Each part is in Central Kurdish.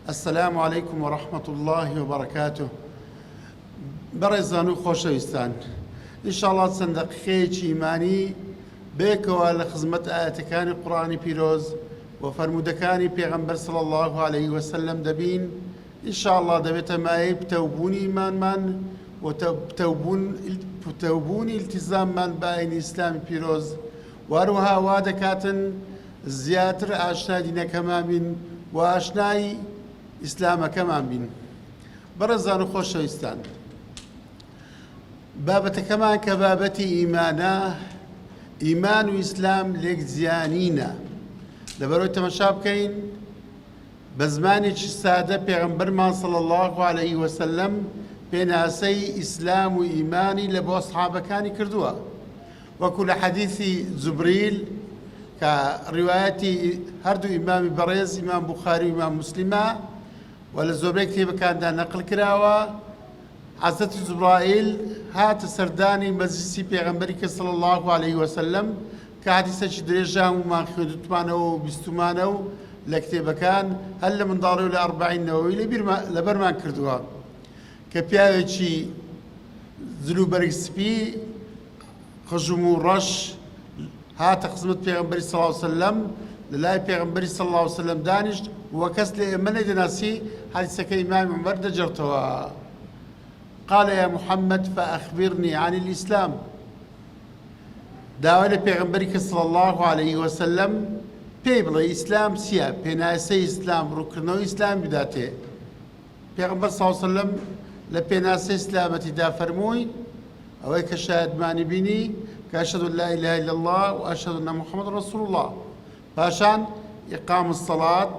السلام عليكم ورحمة الله وبركاته. بەڕێزان و خۆشەویستان، ئینشاڵڵا چەند دەقیقەیەکی ئیمانی بێکەوە لە خزمەت ئاەتەکانی قورئانی پیرۆز و فەرموودەکانی پێغەمبەر صلی الله عليه وسلم دەبین. ئینشاڵڵا دەبێتە مایەی پتەوبوونی ئیمانمان و پتەوبوونی ئیلتیزاممان بە ئاینی ئیسلامی پیرۆز، وهەروەها وا دەکاتن زیاتر ئاشنای دینەکەمان بین و ئاشنای ئیسلامەکەمان بین. بەڕێزان و خۆشەویستان، بابەتەکەمان کە بابەتی ئیمانە، ئیمان و ئیسلام لێک جیانینە. لەبەرەوەی تەماشا بکەین بە زمانێکی سادە پێغەمبەرمان صلی الله عليه وسلم پێناسەی ئیسلام و ئیمانی لە بۆ ئەسحابەکانی کردووە، وەکو لە حەدیثی جوبریل کە ڕیوایەتی هەردوو ئیمامی بەڕێز ئیمام بوخاری و ئیمام موسلیمە و لە زۆربەی کتێبەکاندا نەقل کراوە. حەزرەتی جوبرائیل هاتە سەردانی مەجلیسی پێغەمبەری کە صلی الله عليه وسلم کە حەدیثێکی درێژە ومان خوێندوتمانەوە و بیستمانە و لە کتێبەکان هەر لە منداڵی و لە ئەربعین نەوەوی لەبەرمان کردووە کە پیاوێکی جلوبەرگ سپی خژم و ڕەش هاتە خزمەت پێغەمبەری صلی الله عليه وسلم، لە لای پێغەمبەری صلی الله عليه وسلم دانیشت و کەس لە ئێمە نەیدەناسی حەدیثەکەی ئیمامی عومەر دەجێڕتەوە. قال يا محمد فأخبرني عن الإسلام. داوای لە پێغەمبەری کە صلی الله عليه وسلم پێی بڵێ ئیسلام چییە، پێناسەی ئیسلام، ڕووکردنەوەی ئیسلام بداتێ. پێغەمبەر صلی الله عليه وسلم لە پێناسەی ئیسلامەتیدا فەرمووی ئەوەی کە شایەتمانی بینی کە ئەشهد أن لا إله إلا الله وأشهد أن محمد رسول الله، پاشان إقام الصلاة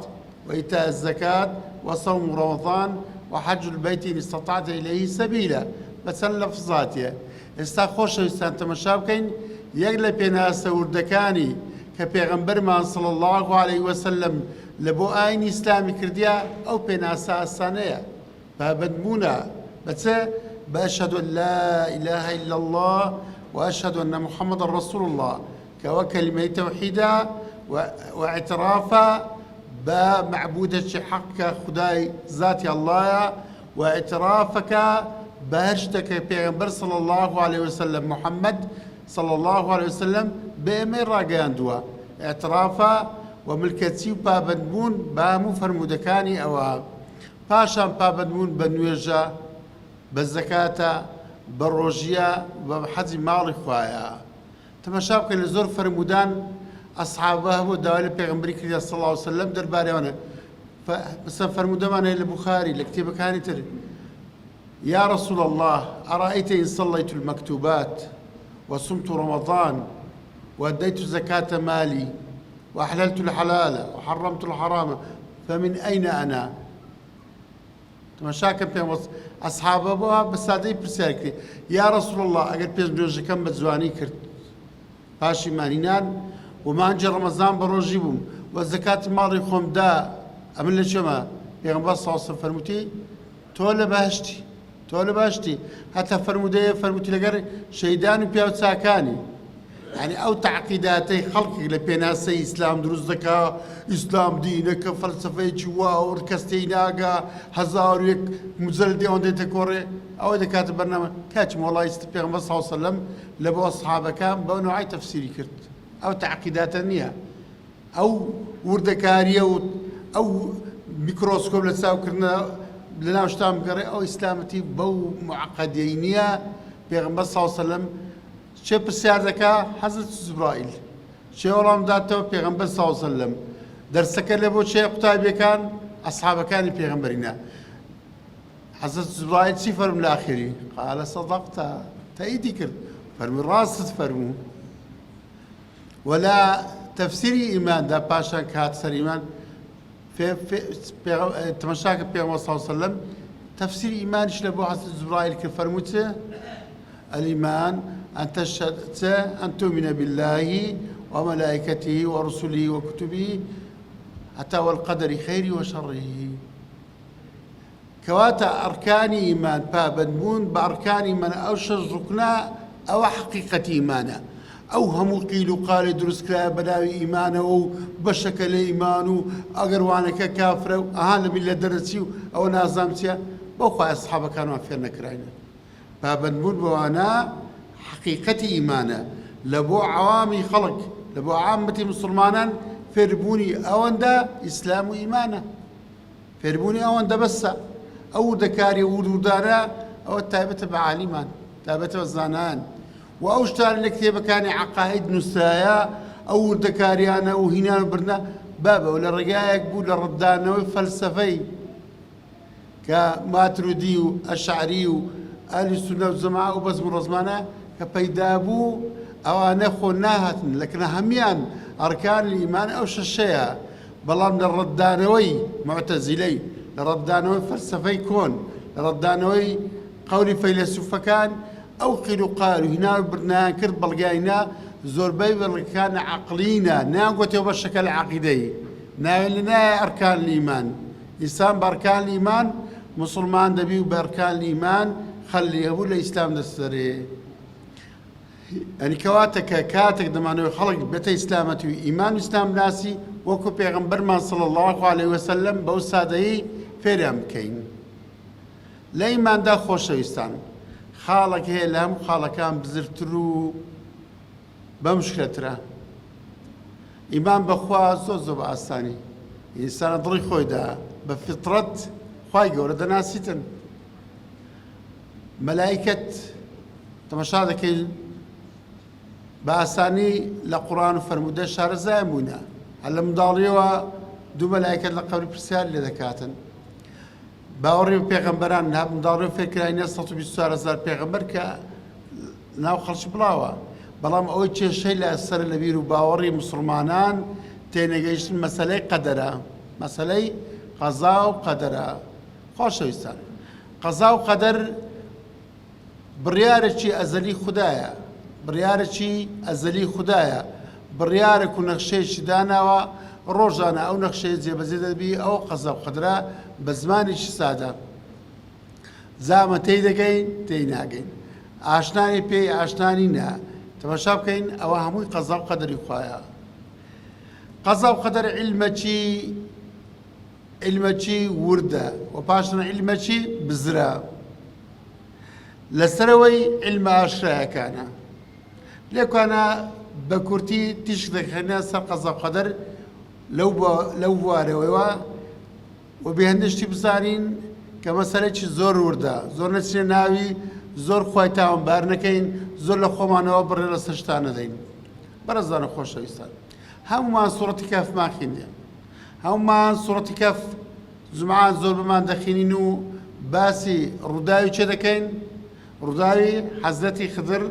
وإيتاء الزكاة وصوم رمضان وحج البيت إن استطعت إليه سبيلا. بەچەند لەفزاتیە. ئێستا خۆشەویستان تەماشا بکەین یەک لە پێناسە وردەکانی کە پێغەمبەرمان صلی الله عليه وسلم لە بۆ ئاینی ئیسلامی کردیا ئەو پێناسە ئاسانەیە، بابەتبوونە بەچە بە ئەشهد أن لا إله إلا الله وأشهد أن محمد رسول الله، كەوە کەلیمەی تەوحیدە واعترافە بە معبودێکی حەقە خودای ذاتی ئەڵڵایە و اعترافەکە بە هەر شتێکە پێغەمبەر صلی الله عليه وسلم محەممەد صلی الله عليه وسلم بە ئێمەی ڕاگەیاندووە. اعترافە و ملکەتی و پابەندبوون بە هەموو فەرموودەکانی ئەوە. پاشان پابەندبوون بە نوێژە، بە زەکاتە، بە ڕۆژیە، بە حەجی ماڵی خوایە. تەماشا بکەین لە زۆر فەرمودان ئەسحابە هەبوو داوای لە پێغەمبەری کردیا صلی الله عليه وسلم دەربارەوانە. مثلا فەرمودەمانەیە لە بوخاری لە کتێبەکانی تر: يا رسول الله أرأيت إن صليت المكتوبات وصمت رمضان وأديت زكاة مالي وأحللت الحلال وحرمت الحرام فمن أين أنا؟ تماشا كم بين أصحابه بوا بسادة برسالة يا رسول الله أجر بيز نوجه كم بتزواني كرت باشي مانينان وما أنجى رمضان بروجي بوم والزكاة مالي خوم دا أمن لشما پیغمبر صلی الله علیه و فرموتی تۆ لە باشتی هەتا فەرمووتی لەگەر شەیدان و پیاو چاکانی، یعنی ئەو تعقیداتەی خەڵکی لە پێناسەی ئیسلام دروست دەکا، ئیسلام دینەکە فەلسەفەیەکی وا کەستەی ناگا، هەزار و یەک موجەلدی ئەوەندە دێتە کۆڕێ، ئەوەی دەکاتە بەرنامە کاچم وەڵای پێغەمبەر صلی الله علیه و سەلەم لە بۆ ئەسحابەکان بەو نوعی تەفسیری کرد. ئەو تعقیداتە نییە، ئەو وردەکاریە و ئەو میکرۆسکۆپ لە چاوکردنە لە ناو شتام بگەڕێ، ئەو ئیسلامەتی بەو معقەدەی نییە. پێغەمبەر صلی الله علیه و سەلەم چێ پرسیار دەکا حەزرەت جوبرائیل، چێ وەڵام داتەوە پێغەمبەر صلی الله علیه و سەلەم، دەرسەکە لە بۆ چێ قوتابیەکان ئەسحابەکانی پێغەمبەرینە. حەزرەت جوبرائیل چی فەرموو لە ئاخری؟ قال صدقت، تەئیدی کرد، فەرمووی ڕاستت فەرموو. ولا تفسیری ئیماندا پاشان کە هات سەر ئیمان تماشاکە پێغەمبەر صلی الله علیه و سەلەم تفسیر ئیمانیش لە بۆ حەزرەت جوبرائیل کرد، فەرمووی الإيمان أن تؤمن بالله وملائكته ورسله وكتبه حتى والقدر خيره وشره. كواتا أركان إيمان بابنبون بأركان إيمان أو شج ركنا أو حقيقة إيمانا ئەو هەموو قیل و قالی دروستکرا بەناوی ئیمانەوە و بەشەکە لە ئیمان و ئەگەروانەکە کافرە و ئەها لە میلەت دەرەچی و ئەوە نازام چییە بەو خوای ئەسحابەکانمان فێر نەکراینە پابەندبوون بەوانە حقیقەتی ئیمانە لە بۆ عەوامی خەڵک لە بۆ عامەتی مسلمانان فێربوونی ئەوەندە ئیسلام و ئیمانە فێربوونی ئەوەندە بەسە ئەو دەکاری وردانە ئەوە تایبەتە بە عالیمان تایبەتە بە زانایان و ئەو شتان لە کتێبەکانی عەقاید نووسرایە ئەو وردەکاریانە و هینان و برنە بابەوە لە ڕێگایەک بوو لە ڕەتدانەوەی فەلسەفەی کە ماتروودی و ئەشعری و ئاهلی سونە و جەماعە و بەزم و ڕەزمانە کە پەیدا بوو ئەوانە خۆ ناهاتن لەکنە هەمیان ئەرکانی ئیمان ئەو شەشەیە بەڵام لە ڕەتدانەوەی معتەزیلەی لە ڕەتدانەوەی فەلسەفەی کۆن لە ڕەتدانەوەی قەولی فەیلسوفەکان ئەو قیل و قال و هینا و برنایان کرد بەڵگاینا زۆربەی بەڵگەکانە عەقلینە نایانگوتێەوە بەشەکە لە عەقیدەی ناوێن لە نایە ئەرکان ئیمان ئینسان بە ئەرکان ئیمان مسلمان دەبی و بە ئەرکان ئیمان خەلی هەبوو لە ئیسلام دەستەرێ ئەنی کەواتە کە کاتێک دەمانەوە خەڵک بێتە ئیسلامەتی و ئیمان و ئیسلام ناسی وەکو پێغەمبەرمان صلی الله علیه وسلم بەو سادەیی فێریان بکەین لە ئیماندا خۆشەویستان خاڵێک هەیە لە هەموو خاڵەکان بزرتر و بەمشکرەترە ئیمان بەخوا زۆر بە ئاسانی ئینسانە دڵی خۆیدا بە فیترەت خوای گەورە دەناسیتن مەلایکەت تەماشا دەکەین بە ئاسانی لە قورئان و فەرموودە شارەزایان بووینە هەر لە منداڵیەوە دوو مەلایکەت لە قەبری پرسیار لێ دەکاتن باوەڕی بە پێغەمبەران هات منداڵی فێرکراینە 124,000 پێغەمبەر کە ناو خەڵکی بڵاوە بەڵام ئەوەی کێشەی لە سەر لە بیر و باوەڕی مسلمانان تێنەگەیشتن مەسەلەی قەدەرە مەسەلەی قەزا و قەدەرە خۆشەویستان قەزا و قەدەر بڕیارێکی ئەزەلی خوددایە بڕیارێکی ئەزەلی خوددایە بڕیارێک و نەخشەیەکی داناوە ڕۆژانە ئەو نەخشەیە جێبەجێ دەبی ئەو قەزا و قەدرە بە زمانێکی سادە زامە تێی دەگەین تێی ناگەین ئاشنانی پێی ئاشنانی نا تەماشا بکەین ئەوە هەمووی قەزا و قەدەری خوایە قەزا و قەدەر علمەکی وردە و پاشان علمەکی بزرە لەسەرەوەی علمە ئاشرایەکانە لێکوانە بە کورتی تیشک دەکەنە سەر قەزا و قەدەر لەو بوارەوەیەوە و بێهەندشتی بزانین کە مەسەلەیەکی زۆر وردە زۆر نەچێ ناوی زۆر خوای تاوانبار نەکەین زۆر لە خۆمانەوە بڕێ لەسەر شتان نەدەین بەڕێزانە خۆشەویستان هەمومان سوڕەتی کەفمان خوێندێ هەمومان سوڕەتی کەف زومعان زۆر بمان دەخوێنین و باسی ڕووداوی چێ دەکەین ڕووداوی حەزرەتی خدر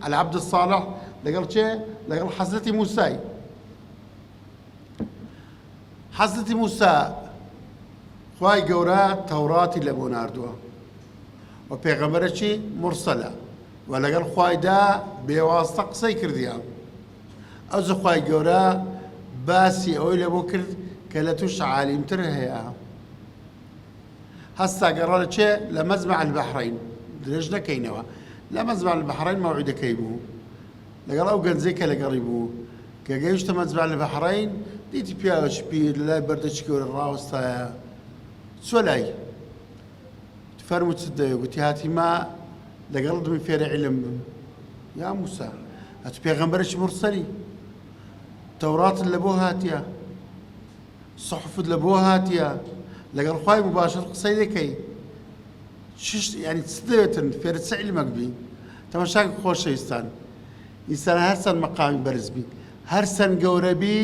العەبد الصالح لەگەڵ چێ لەگەڵ حەزرەتی موسای حەزرەتی موسا خوای گەورە تەوڕاتی لە بۆ ناردووە و پێغەمبەرێکی مرسەلە و لەگەڵ خوایدا بێواستە قسەی کردیان ئەوز خوای گەورە باسی ئەوەی لە بۆ کرد کە لە تووش عالیمتر هەیە هەستا گەڕا لە چێ لە مەجمع البەحرەین درێژ نەکەینەوە لە مەجمع البەحرەین مەوعیدەکەی بوو لەگەڵ ئەو گەنجەی کە لەگەڵی بوو کە گەیشتە مەجمع البەحرەین دیتی پیاوێکی پیر لای بەردەچی گەورە ڕاوەستایە چۆ لای فەرمووت چت دەوێ گوتی هاتیما لەگەڵ دمی فێرە عیلم بم یا موسا ئەتو پێغەمبەرێکی مرسەلی تەوراتت لە بۆ هاتیە سەحوفت لە بۆ هاتیە لەگەڵ خوای مباشر قسەی دەکەی یعنی چ دەوێتن فێرە چ عیلمەک بی تەماشاکە خۆشەویستان ئینسان هەرچەند مەقامی بەرز بی هەرچەند گەورە بی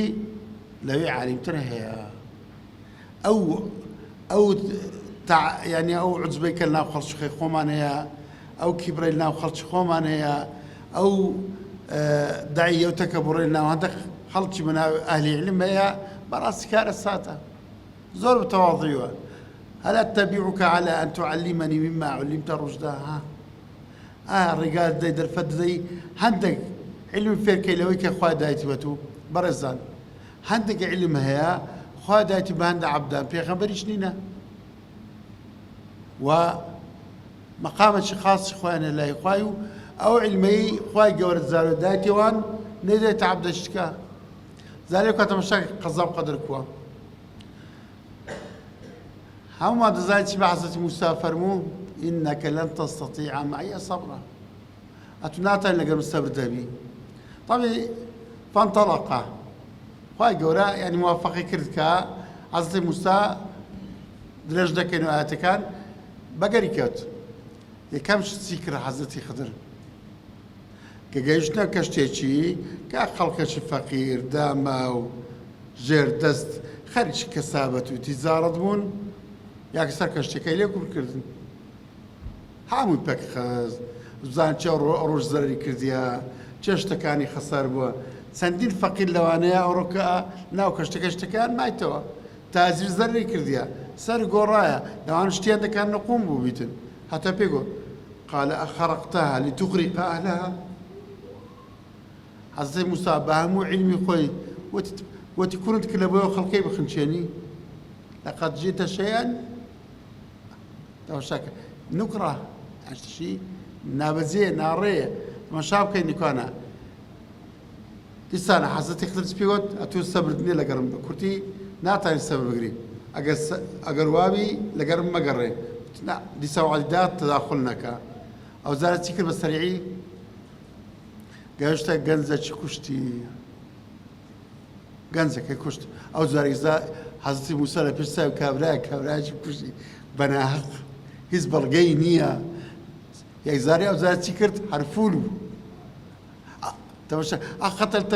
لەوێ عالیمتر هەیە ئەو یعنی ئەو عجبەی کە ناو خەڵکی خۆمان هەیە ئەو کیبرەی ناو خەڵکی خۆمان هەیە ئەو داعیە و تەکەبوڕی ناو هەندێک خەڵکی بەناو ئەهلی عیلم هەیە بەڕاستی کارە ساتە زۆر بتەواضیوە هل أتبعك على أن تعلمني مما علمت رشدا ڕێگات دەی دەرفەت دەدەی هەندێک علم فێرکەی لەوەی کە خوا دایەتی بە تو بەڕێزان هەندێک علم هەیە خوا دایەتی بە هەندە عەبدان پێغەمبەریش نینە و مەقامێکی خاصی خۆیانە لای خوای و أو علمي خواي جورت زارو دايتي وان نيدي تعب دشتكا زاري كنت مشاكل قصاب قدر كوا هما دزايتي بحثة موسى فرمو إنك لن تستطيع معي صبرا أتناتا لقى مستبر دابي طبعا فانطلق خواي جورا يعني موافقي كردكا حضرت موسى درج دكن وآتكان بقري كوت يكمش سيكر حضرتي خضر كجيشنا كشتيشي كخلقش فقير داما وجير دست خارج كسابت وتجارة بون ياك سر كشتكي ليكم كردن هامو بكخز زان چه روش زرري كرديا چشتكاني خسر بوا سندين فقير لوانيا أوروكا ناو كشتكان مايتوا تازير زرري كرديا سر قرايا لو أنا شتيان كان نقوم ببيتن حتى بيقول قال أخرقتها لتغرق أهلها حضرت موسى بهمو علمي خوي وتكونت كلابوي وخلقي بخنشاني لقد جئت شيئا توشاك نكره شيء نابزيه ناريه ما شابك اني كان لسانا حضرتي خلص بيقول اتو صبرتني لقرم كرتي ناتا الصبر بقري اگر وابي لقرم ما قري لا دي سوعدات تداخلنا او زارت سكر بالسريعي قاشتا جنزة كشتي جنزة كشت او زاري حضرتي موسى لبيسا كابراج كشتي بناهق حزب القينية يا زاري او زارت سكرت حرفولو تمشى قتلت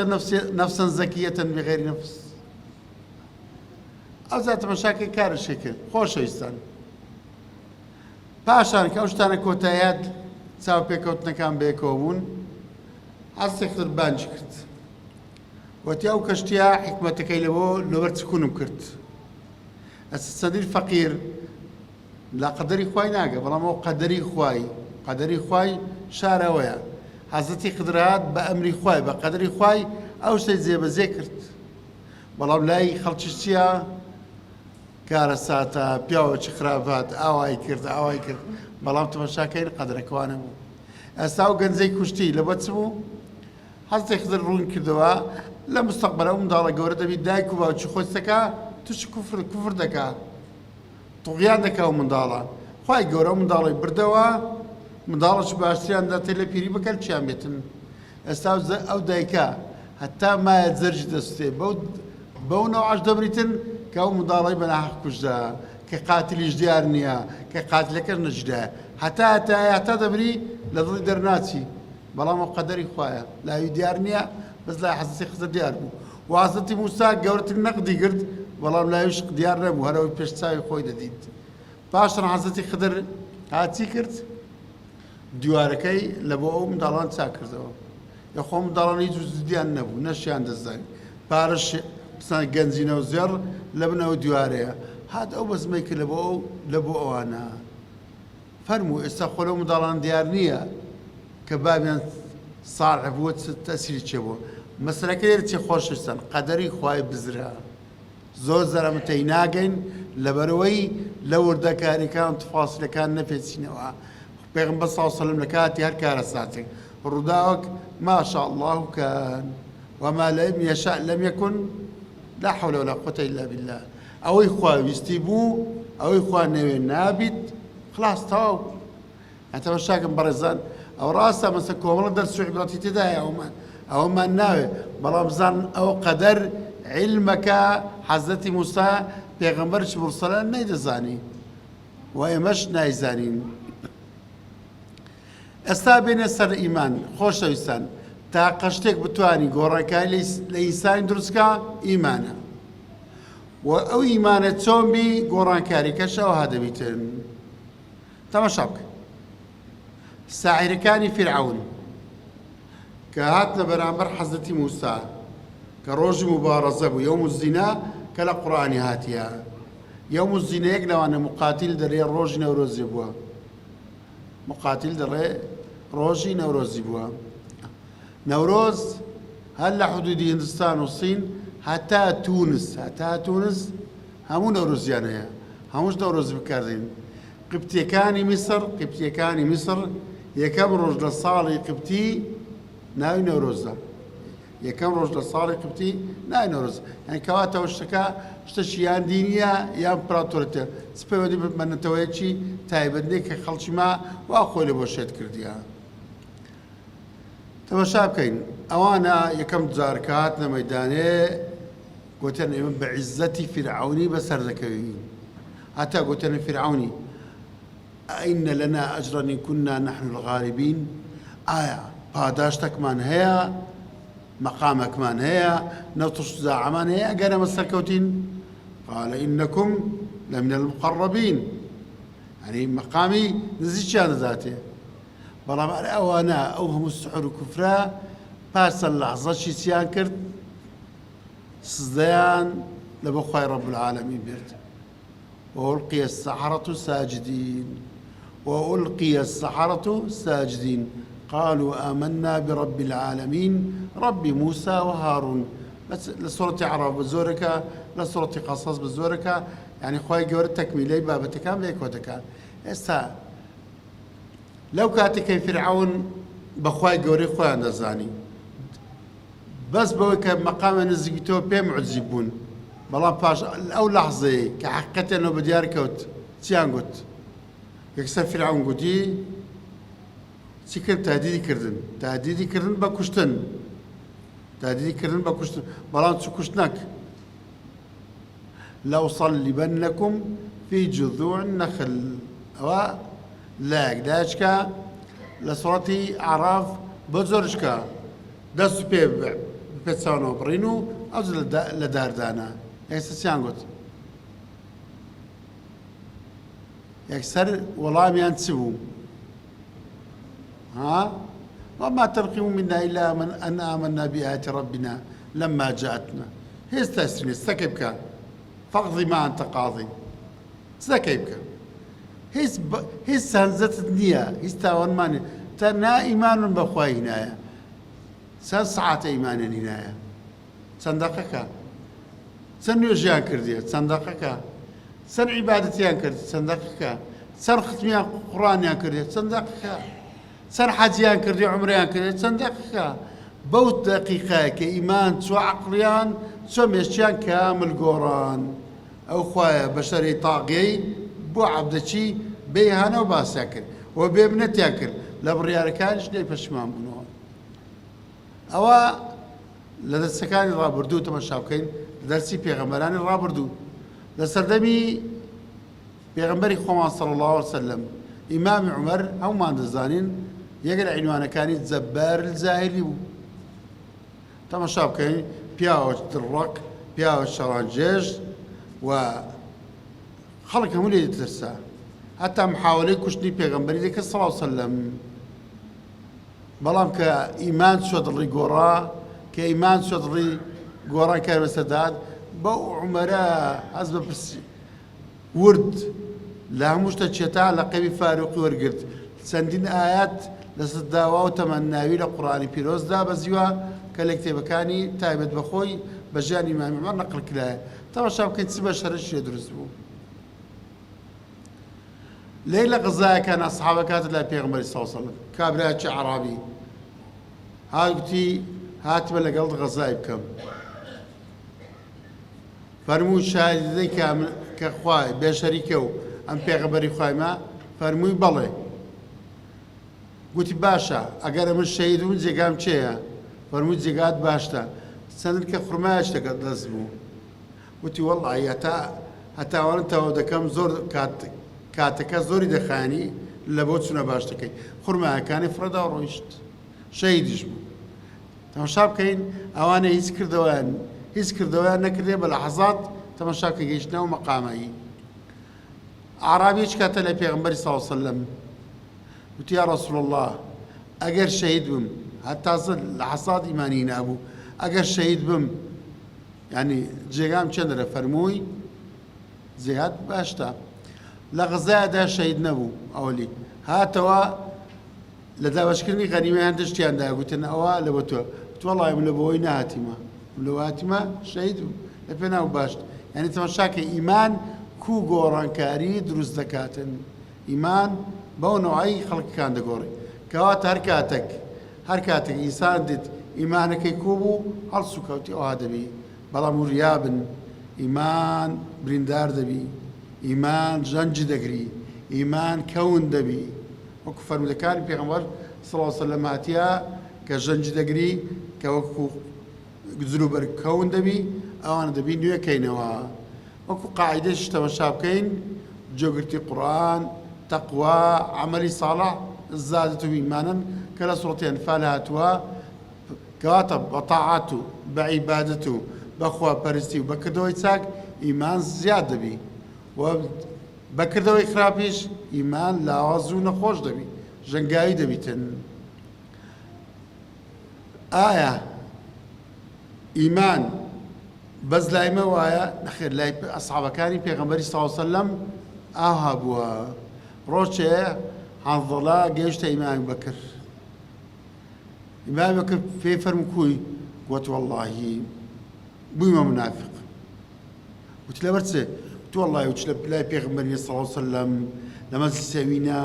نفسا زكية بغير نفس او ذات مشاكل كار الشكل خوش يستان باشان كوشتانا كوتايات ساو بيكوتنا كان بيكومون عز يخدر بانج كرت وتياو كشتيا حكمتك يلبو نبرت تكون كرت الصديق فقير لا قدري خواي ناقة بلا مو قدري خواي شارويا حضرتي قدرات بأمري خواي بقدري خواي أو شيء زي بذكرت بلا بلاي خلشتيا كارساتا بيو خرافات أواي كرت بلا متمشاكين قدرك وانا أستاو جنزي كشتي لبتسمو حضرتي قدر رون كدوا لا مستقبل أم دارا جورة بيدايكو باوتش خوستكا تش كفر دكا طغيان دكا ومن دارا خواي جورة من دارا بردوا من دارا شباشتيان دا تيلي بيري بكال شاميتن أستاو أو دايكا حتى ما يتزرج دستي بو نوعش دبريتن كاو من دارا يبنى حق كجدا كقاتل جديارنيا كقاتل كرنجدا حتى دبري لضد درناتي بلا ما قدري خوايا لا يديارنيا بس لا حسسي خسر ديارمو وعصتي موسى قورة النقدي قرد والله لا يشق ديارنا وهراوي بيش تساوي خوي دديد باشر حسسي خدر هاتي كرت ديواركي لبو مدالان ساكر زوا يا خو مدالان يجوز ديان نبو نشيان دزاي بارش بسان جنزينا وزير لبنا وديواريا هذا أو بس ميك لبو أنا فرمو استخلوا مدالان ديارنيا كبابيان صالح بوت تأثير تشبو مثلا كده تخوش السن قدري خواي بزرها زور زرم تيناجن لبروي لو ردكاري كان تفاصيل كان نفس نوع بيغمبر صلى الله عليه وسلم لكاتي هالكارساتي رداك ما شاء الله كان وما لم يشاء لم يكن لا حول ولا قوة إلا بالله أو إخوة يستيبو أو إخوة نابت خلاص تاو أنت مشاكل برزان أو راسا مسكوا ولا درس عبرتي تدايا أو ما ناوي برمزان أو قدر علمك حضرت موسى بيغمبرش مرسلا نيدزاني وإمش نايزانين استابين سر إيمان خوش إنسان تا قشتك بتواني قرنكا لإنسان درسكا إيمانا وأو إيمانة تومبي قرنكاري كشا وهذا بيتن تمشاك ساعر كان فرعون كهاتنا برامبر حضرت موسى كروج مبارزة يوم الزنا كلا قرآن هاتيا يوم الزنا يقلوا أنا مقاتل دري روج نوروز يبوا مقاتل دري روج نوروز يبوا نوروز هلا حدود هندستان والصين حتى تونس همو نوروز يعني هموش نوروز بكارين قبتيكاني مصر یەکەم ڕۆژ لە ساڵی قبتی ناوی نەورۆزە یەکەم ڕۆژ لە ساڵی قبتی ناوی نەورۆز یعنی کەواتەوە شتەکە شتەشی یان دینیە یان پراتۆرەتە سپەیوەدی بمەنەتەوەیەکی تایبەتنێ کە خەڵکی ما وا خۆی لە بۆ شێت کردیە تەماشا بکەین ئەوانە یەکەم جار کە هاتنە مەیدانێ گوتن ئێمە بە عیزەتی فرعونی بەسەر دەکەوین هەتا گوتن فرعونی ئەئین لەنا ئەجرەن ئین کوننا نەحن الغالبین ئایا پاداشتێکمان هەیە مەقامێکمان هەیە نەوتش زاعەمان هەیە ئەگەر ئەمە سەرکەوتین قال ئینەکم لەمن المقەڕەبین یعنی مەقامی نزیکیان دەداتێ بەڵام ئەوانە ئەو هەموو سحر و کوفرە پاسە لەحزەشی چیان کرد سزدەیان لە بۆ خوای ڕەب العالەمین برد وألقي السحرة ساجدين وألقي السحرة ساجدين قالوا آمنا برب العالمين رب موسى وهارون بس لسورة عرب بزورك لسورة قصص بزورك يعني خوي جور تكميلي بابتك كام ليك ودكان اسا لو كاتك فرعون بخواي جوري خوي نزاني بس بوك مقام نزقتو بهم عزبون بەڵام پاش ئەو لەحزەیە کە حەقیقەتەنەوە بەدیار کەوت چیان گوت یەکسەر فرعون گوتی چی کرد تهدیدی کردن بە کوشتن بەڵام چ کوشتنەک لەوصەلیبەنەکم في جذوع النخل ئەوە لایەکدایچکە لە سوڕەتی عەراف بۆ زۆرشکە دەست و پێ پێچاونەوە بڕین و ئەوز لە داردانە ئێستا چیان گوت یەکسەر وەڵامیان چ بوو وما تنقم منا إلا أن آمنا بآيات ربنا لما جاءتنا هي استسرني استكبك فاقضي ما أنت قاضي استكبك هي سهلزة الدنيا هي استوان ماني تنا إيمان بخواي هنايا ساعة إيمان هنايا صندقك سن نوێژیان کردێ چەندەقەکە سەر عیبادەتیان کرد چەندەقەکە سەر ختمیان قوڕانیان کردێت چەندەقەکە سەر حەجیان کردی عومرەیان کردێت چەندەقەکە بەو دەقیقەیە کە ئیمان چوە عەقڵیان چوە مێشتیان کامل گۆڕان ئەو خوایە بەشەری تاقیەی بۆ عەبدەچی بێیهانە و باسیان کرد و بێبنەتیان کرد لە بڕیارەکانیش لێ پەشیمان بوونەوە ئەوە لە دەستەکانی ڕابردوو تەماشا بکەین دەرسی پێغەمبەرانی ڕابردوو لە سەردەمی پێغەمبەری خۆمان صلی الله علیه وسلم ئیمامی عومەر هەمومان دەزانین یەکە لە عنوانەکانی جەبار الجاهلی بوو تەماشا بکەین پیاوە دڕەک پیاوە شەڕانجێژ و خەڵک هەموو لێ دەترسا هەتا محاولەی کوشتنی پێغەمبەری دەکرد صلی الله علیه وسلم بەڵام کە ئیمان چوە دڵی گۆڕا کە ئیمان چوە دڵی گۆڕان کار بەسەرداد بەو عومەرە حەز بە پرسی ورد لە هەموو شتە چێتا لە قەوی فاروقی وەرگرت چەندین ئایەت لەسەر داوا و تەمەناوی لە قورئانی پیرۆزدا بەزیوە کە لە کتێبەکانی تایبەت بەخۆی بە ژیانی ئیمامی عومەر نەقڵ کرایە تەماشا بکەین چ بەشەرەشیە دروست بوو لێک لە غەزایەکان ئەسحابە کاتە لای پێغەمبەری صلی الله علیه وسلم کابرایەکی عەرابی هاوتی هاتمە لەگەڵ غەزای بکەم فەرمووی شاهیدەی کە خوای بێشەریکە و ئەم پێغەمبەری خوایمە فەرمووی بەڵێ گوتی باشە ئەگەر من شەهید بووم جێگام چێیە فەرمووی جێگات باشتە چەندن کە خوڕمایەک دەکەت دەست بوو وتی وەڵڵی هەتاوانە تەواو دەکەم زۆر کاتەکە زۆری دەخانی لە بۆ چونە باش دەکەی خوڕمایەکانی فرەدا ڕۆیشت شەهیدیش بوو تەماشا بکەین ئەوانە هیچ کردەوەیان نەکردێ بە لەحەزات تەماشا کە گەیشتنەوە مەقامایی عەرابیش کاتە لە پێغەمبەری صلی الله علیه وسلم وتی یا رسول الله ئەگەر شەهید بم هەتا لەحەزات ئیمانی نابوو ئەگەر شەهید بم یعنی جێگام چەندە فەرمووی جێگات باشتە لە غەزایەدا شەهید نەبوو ئەوەلی هاتەوە لە دابەشکردنی غەنیمەیان دەشتیاندا گوتن ئەوە لە بۆ تۆ وەڵی من لە بۆی نەهاتیمە لە هاتیمە شەهید بوو لە پێ ناو باشت یعنی تەماشاکە ئیمان کوو گۆڕانکاری دروست دەکاتن ئیمان بەو نەوعی خەڵکەکان دەگۆڕی کەواتە هەر کاتێک ئینسان دێت ئیمانەکەی کۆبوو هەڵسو کەوتی ئەوها دەبی بەڵام وریابن ئیمان بریندار دەبی ئیمان ژەنج دەگری ئیمان کەون دەبی وەکو فەرمودەکانی پێغەمبەر صلی الله علیه وسلم هاتیە کە ژەنج دەگری کە وەکو جلوبەر کەون دەبی ئەوانە دەبی نوێکەینەوە وەکو قاعدەیەش تەماشا بکەین جێگرتی قورئان تەقوا عەمەلی ساڵح زادت و ئیمانن کە لە سوڕەتی ئەنفال هاتووە کەواتە بە تاعات و بە عیبادەت و بەخواپەرستی و بەکردەوەی چاک ئیمان زیاد دەبی و بەکردەوەی خراپیش ئیمان لاواز و نەخۆش دەبی ژەنگاوی دەبیتن ئایا ئیمان بەس لایمە وایە نەخێر لای ئەسحابەکانی پێغەمبەری صلی الله علیه وسلم ئاها بووە ڕۆژێ حەنظەڵە گەیشتە ئیمامی بەکر ئیمامی بەکر پێی فەرموو کوی گوت وەڵڵاهی بوویمە منافق وتی لەبەر چێ وتی وەڵڵاهی وتی لای پێغەمبەری صلی الله علیه وسلم لە مەجلیس سەوینە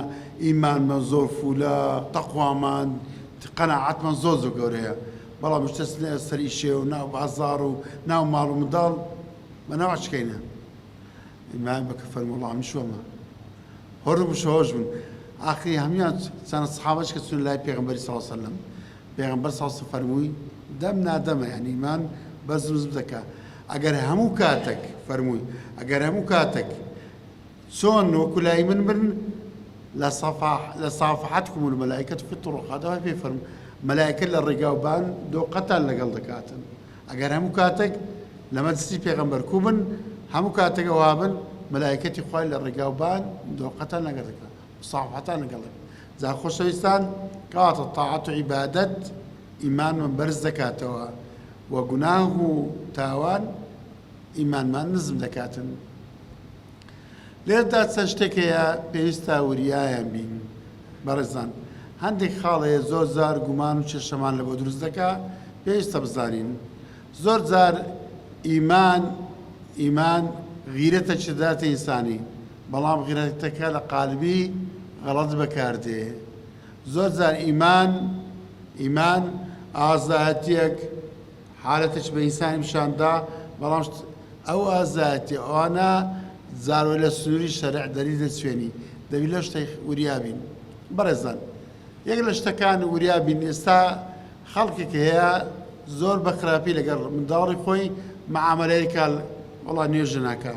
ئیمانمان زۆر فولە تەقوامان قەناعەتمان زۆر گەورەیە بەڵام شتە سەر ئیشێ و ناو بازاڕ و ناو ماڵ و منداڵ بە ناوچکەینە ئیمامی بەکر فەرموو وەڵڵا من شومە هەر بشۆش بوون ئاخری هەمیان چەند سەحابەش کە چوون لای پێغەمبەری صلی الله علیه وسلم پێغەمبەر صلی الله علیه وسلم فەرمووی دەم نادەمە یعنی ئیمان بەزم دەکا ئەگەر هەموو کاتێک فەرمووی ئەگەر هەموو کاتێک چۆن وەکو لای من بن لصافحتكم الملائكة في الطرق هذا في فرم ملائكة للرجاوبان دوقتان لقل دكاتن أجر هم كاتك لما تسي في غمبر كوبن هم كاتك وابن ملائكة خوال للرجاوبان دوقتان لقل دكاتن صافحتان لقل ذا خوشويستان كات الطاعة عبادة إيمان من برز دكاتوا وجناه تاوان إيمان ما نزم دكاتن لێردا چەند شتێکەیە پێویستە وریایان بین بەڕێزان هەندێک خاڵەیە زۆر جار گومان و چێشەمان لە بۆ دروست دەکا پێویستە بزانین زۆر جار ئیمان غیرەتە چداتە ئینسانی بەڵام غیرەتەکە لە قالبی غەڵەت بەکاردێ زۆر جار ئیمان ئازادیەک حالەتێک بە ئینسانی پیشاندا بەڵام ئەو ئازادیە ئەوانە زارۆی لە سنووری شەرع دەری دەچێنی دەبی لە شتێک وریابین بەڕێزان یەک لە شتەکان وریابین ئێستا خەڵکێک هەیە زۆر بە خراپی لەگەڵ منداڵی خۆی مەعامەلەیەکە وەڵا نوێژە ناکا